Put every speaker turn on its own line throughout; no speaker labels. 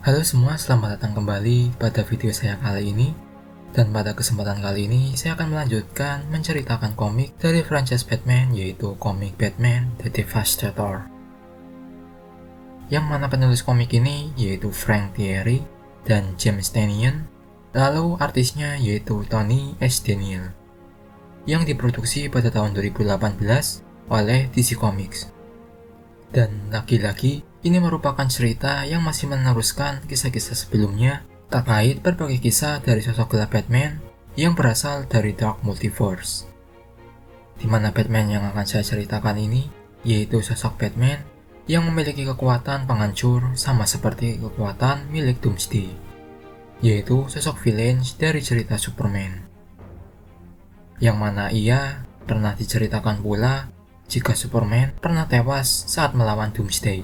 Halo semua, selamat datang kembali pada video saya kali ini. Dan pada kesempatan kali ini, saya akan melanjutkan menceritakan komik dari franchise Batman, yaitu komik Batman The Devastator. Yang mana penulis komik ini yaitu Frank Thierry dan James Tynion, lalu artisnya yaitu Tony S. Daniel, yang diproduksi pada tahun 2018 oleh DC Comics. Dan lagi-lagi, ini merupakan cerita yang masih meneruskan kisah-kisah sebelumnya terkait berbagai kisah dari sosok gelap Batman yang berasal dari Dark Multiverse. Di mana Batman yang akan saya ceritakan ini yaitu sosok Batman yang memiliki kekuatan penghancur sama seperti kekuatan milik Doomsday, yaitu sosok villain dari cerita Superman. Yang mana ia pernah diceritakan pula jika Superman pernah tewas saat melawan Doomsday.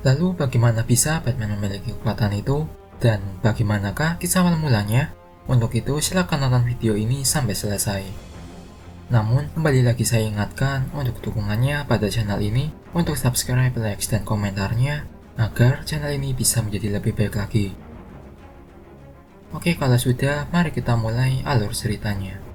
Lalu bagaimana bisa Batman memiliki kekuatan itu? Dan bagaimanakah kisah awal mulanya? Untuk itu silahkan nonton video ini sampai selesai. Namun kembali lagi saya ingatkan untuk dukungannya pada channel ini, untuk subscribe, like, dan komentarnya agar channel ini bisa menjadi lebih baik lagi. Oke, kalau sudah, mari kita mulai alur ceritanya.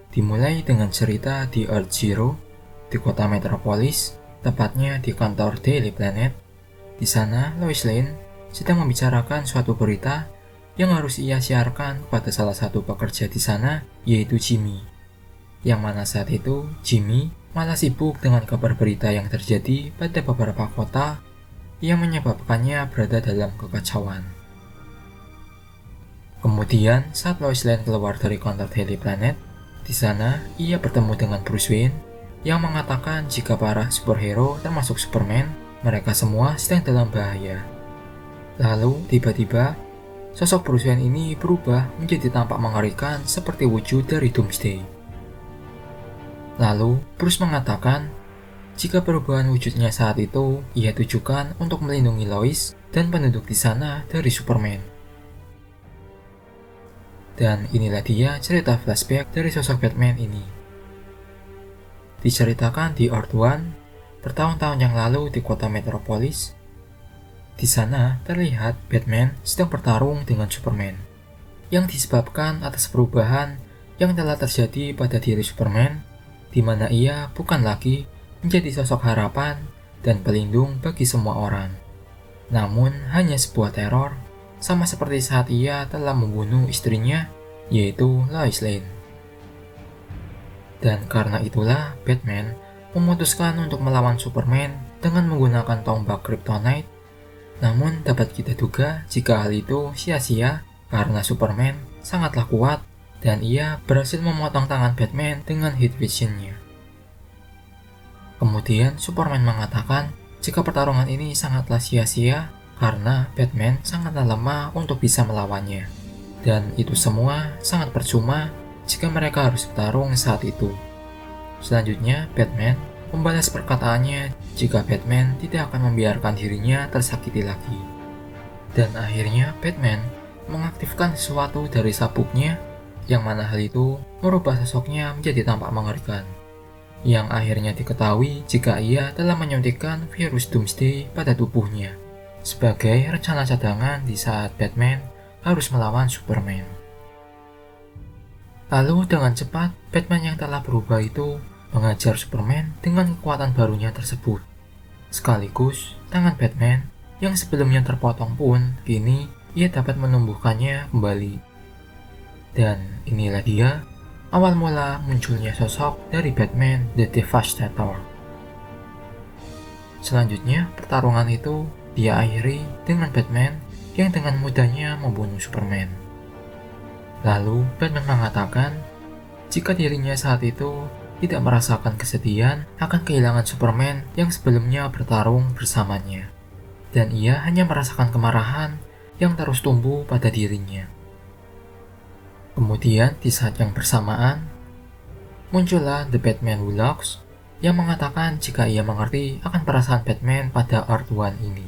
Dimulai dengan cerita di Earth Zero, di kota metropolis, tepatnya di kantor Daily Planet. Di sana, Lois Lane sedang membicarakan suatu berita yang harus ia siarkan kepada salah satu pekerja di sana, yaitu Jimmy. Yang mana saat itu, Jimmy malah sibuk dengan kabar berita yang terjadi pada beberapa kota yang menyebabkannya berada dalam kekacauan. Kemudian, saat Lois Lane keluar dari kantor Daily Planet, di sana, ia bertemu dengan Bruce Wayne yang mengatakan jika para superhero termasuk Superman, mereka semua sedang dalam bahaya. Lalu, tiba-tiba, sosok Bruce Wayne ini berubah menjadi tampak mengerikan seperti wujud dari Doomsday. Lalu, Bruce mengatakan jika perubahan wujudnya saat itu ia tujukan untuk melindungi Lois dan penduduk di sana dari Superman. Dan inilah dia cerita flashback dari sosok Batman ini. Diceritakan di Earth One, bertahun-tahun yang lalu di kota metropolis. Di sana terlihat Batman sedang bertarung dengan Superman, yang disebabkan atas perubahan yang telah terjadi pada diri Superman, di mana ia bukan lagi menjadi sosok harapan dan pelindung bagi semua orang, namun hanya sebuah teror, sama seperti saat ia telah membunuh istrinya, yaitu Lois Lane. Dan karena itulah Batman memutuskan untuk melawan Superman dengan menggunakan tombak Kryptonite. Namun dapat kita duga jika hal itu sia-sia karena Superman sangatlah kuat dan ia berhasil memotong tangan Batman dengan heat vision-nya. Kemudian Superman mengatakan jika pertarungan ini sangatlah sia-sia karena Batman sangatlah lemah untuk bisa melawannya. Dan itu semua sangat percuma jika mereka harus bertarung saat itu. Selanjutnya, Batman membalas perkataannya jika Batman tidak akan membiarkan dirinya tersakiti lagi. Dan akhirnya Batman mengaktifkan sesuatu dari sabuknya, yang mana hal itu merubah sosoknya menjadi tampak mengerikan. Yang akhirnya diketahui jika ia telah menyuntikkan virus Doomsday pada tubuhnya, sebagai rencana cadangan di saat Batman harus melawan Superman. Lalu dengan cepat, Batman yang telah berubah itu mengajar Superman dengan kekuatan barunya tersebut. Sekaligus, tangan Batman yang sebelumnya terpotong pun, kini ia dapat menumbuhkannya kembali. Dan inilah dia, awal mula munculnya sosok dari Batman The Devastator. Selanjutnya, pertarungan itu dia akhiri dengan Batman yang dengan mudahnya membunuh Superman. Lalu Batman mengatakan jika dirinya saat itu tidak merasakan kesedihan akan kehilangan Superman yang sebelumnya bertarung bersamanya, dan ia hanya merasakan kemarahan yang terus tumbuh pada dirinya. Kemudian di saat yang bersamaan, muncullah The Batman Who Laughs yang mengatakan jika ia mengerti akan perasaan Batman pada Earth One ini.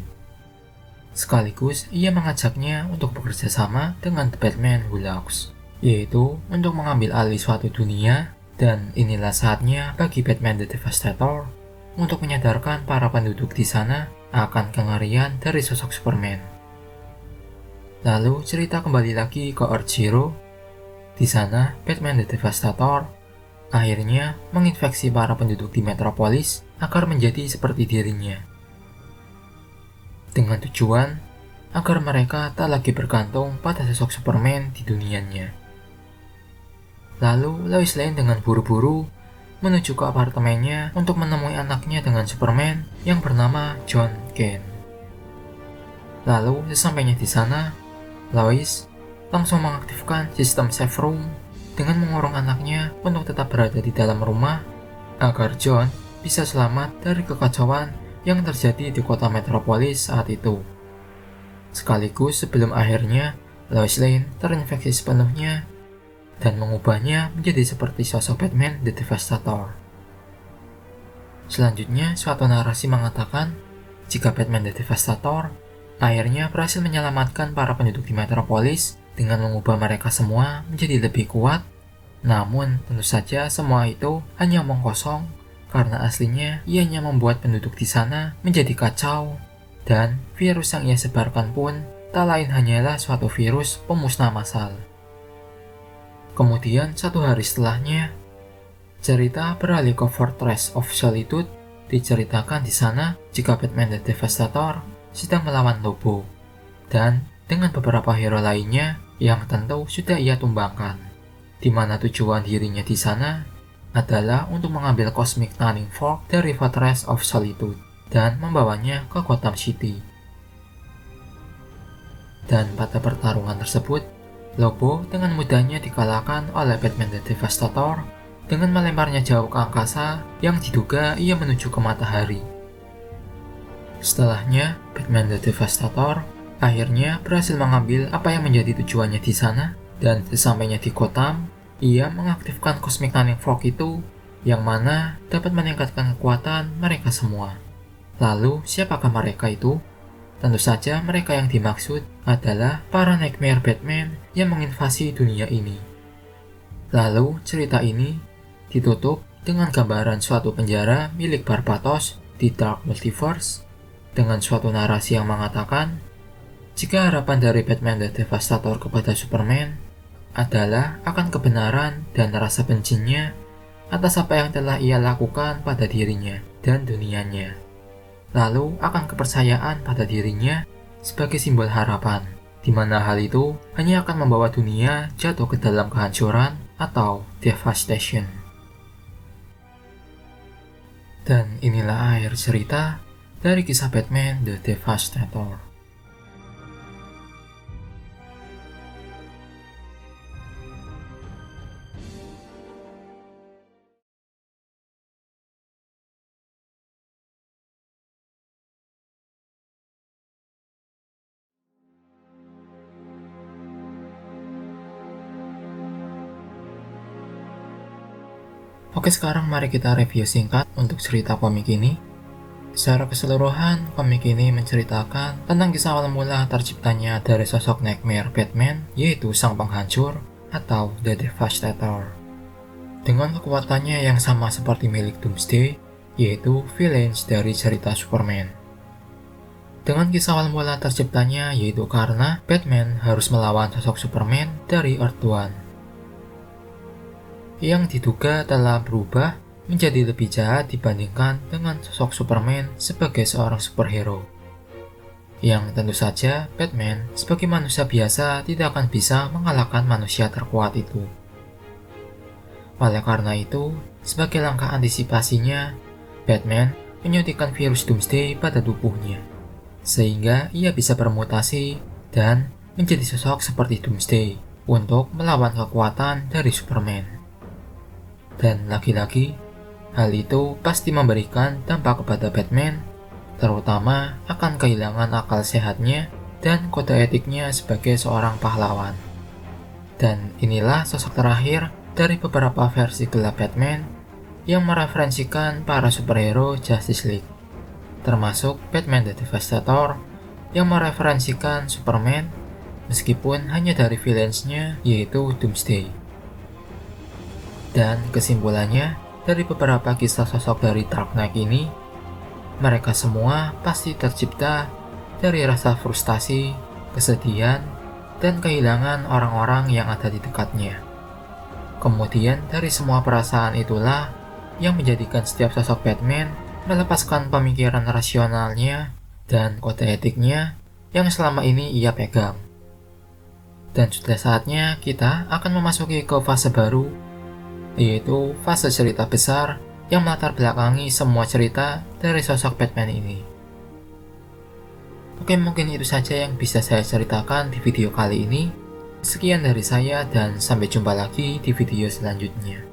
Sekaligus ia mengajaknya untuk bekerja sama dengan The Batman Who Laughs, yaitu untuk mengambil alih suatu dunia, dan inilah saatnya bagi Batman the Devastator untuk menyadarkan para penduduk di sana akan kengerian dari sosok Superman. Lalu cerita kembali lagi ke Earth Zero. Di sana, Batman the Devastator akhirnya menginfeksi para penduduk di Metropolis agar menjadi seperti dirinya, dengan tujuan agar mereka tak lagi bergantung pada sosok Superman di dunianya. Lalu Lois Lane dengan buru-buru menuju ke apartemennya untuk menemui anaknya dengan Superman yang bernama John Kent. Lalu sesampainya di sana, Lois langsung mengaktifkan sistem safe room dengan mengurung anaknya untuk tetap berada di dalam rumah agar John bisa selamat dari kekacauan yang terjadi di kota Metropolis saat itu. Sekaligus sebelum akhirnya Lois Lane terinfeksi sepenuhnya dan mengubahnya menjadi seperti sosok Batman the Devastator. Selanjutnya, suatu narasi mengatakan jika Batman the Devastator akhirnya berhasil menyelamatkan para penduduk di Metropolis dengan mengubah mereka semua menjadi lebih kuat. Namun, tentu saja semua itu hanya omong kosong, karena aslinya ia hanya membuat penduduk di sana menjadi kacau, dan virus yang ia sebarkan pun tak lain hanyalah suatu virus pemusnah massal. Kemudian satu hari setelahnya, cerita beralih ke Fortress of Solitude. Diceritakan di sana jika Batman the Devastator sedang melawan Lobo, dan dengan beberapa hero lainnya yang tentu sudah ia tumbangkan, di mana tujuan dirinya di sana adalah untuk mengambil Cosmic Turning Fork dari Fortress of Solitude dan membawanya ke Gotham City. Dan pada pertarungan tersebut, Lobo dengan mudahnya dikalahkan oleh Batman the Devastator dengan melemparnya jauh ke angkasa yang diduga ia menuju ke matahari. Setelahnya, Batman the Devastator akhirnya berhasil mengambil apa yang menjadi tujuannya di sana, dan sesampainya di Gotham, ia mengaktifkan Cosmic Turning Fork itu, yang mana dapat meningkatkan kekuatan mereka semua. Lalu, siapakah mereka itu? Tentu saja mereka yang dimaksud adalah para Nightmare Batman yang menginvasi dunia ini. Lalu cerita ini ditutup dengan gambaran suatu penjara milik Barbatos di Dark Multiverse dengan suatu narasi yang mengatakan jika harapan dari Batman the Devastator kepada Superman adalah akan kebenaran dan rasa bencinya atas apa yang telah ia lakukan pada dirinya dan dunianya, lalu akan kepercayaan pada dirinya sebagai simbol harapan, di mana hal itu hanya akan membawa dunia jatuh ke dalam kehancuran atau devastation. Dan inilah akhir cerita dari kisah Batman the Devastator. Oke, sekarang mari kita review singkat untuk cerita komik ini. Secara keseluruhan, komik ini menceritakan tentang kisah awal mula terciptanya dari sosok Nightmare Batman, yaitu sang penghancur atau The Devastator. Dengan kekuatannya yang sama seperti milik Doomsday, yaitu villains dari cerita Superman. Dengan kisah awal mula terciptanya yaitu karena Batman harus melawan sosok Superman dari Earth One, yang diduga telah berubah menjadi lebih jahat dibandingkan dengan sosok Superman sebagai seorang superhero. Yang tentu saja Batman sebagai manusia biasa tidak akan bisa mengalahkan manusia terkuat itu. Oleh karena itu, sebagai langkah antisipasinya, Batman menyuntikkan virus Doomsday pada tubuhnya, sehingga ia bisa bermutasi dan menjadi sosok seperti Doomsday untuk melawan kekuatan dari Superman. Dan lagi-lagi, hal itu pasti memberikan dampak kepada Batman, terutama akan kehilangan akal sehatnya dan kode etiknya sebagai seorang pahlawan. Dan inilah sosok terakhir dari beberapa versi gelap Batman yang mereferensikan para superhero Justice League, termasuk Batman the Devastator yang mereferensikan Superman meskipun hanya dari villains-nya yaitu Doomsday. Dan kesimpulannya, dari beberapa kisah sosok dari Dark Knight ini, mereka semua pasti tercipta dari rasa frustasi, kesedihan, dan kehilangan orang-orang yang ada di dekatnya. Kemudian dari semua perasaan itulah yang menjadikan setiap sosok Batman melepaskan pemikiran rasionalnya dan kode etiknya yang selama ini ia pegang. Dan sudah saatnya kita akan memasuki ke fase baru, yaitu fase cerita besar yang melatar belakangi semua cerita dari sosok Batman ini. Oke, mungkin itu saja yang bisa saya ceritakan di video kali ini. Sekian dari saya dan sampai jumpa lagi di video selanjutnya.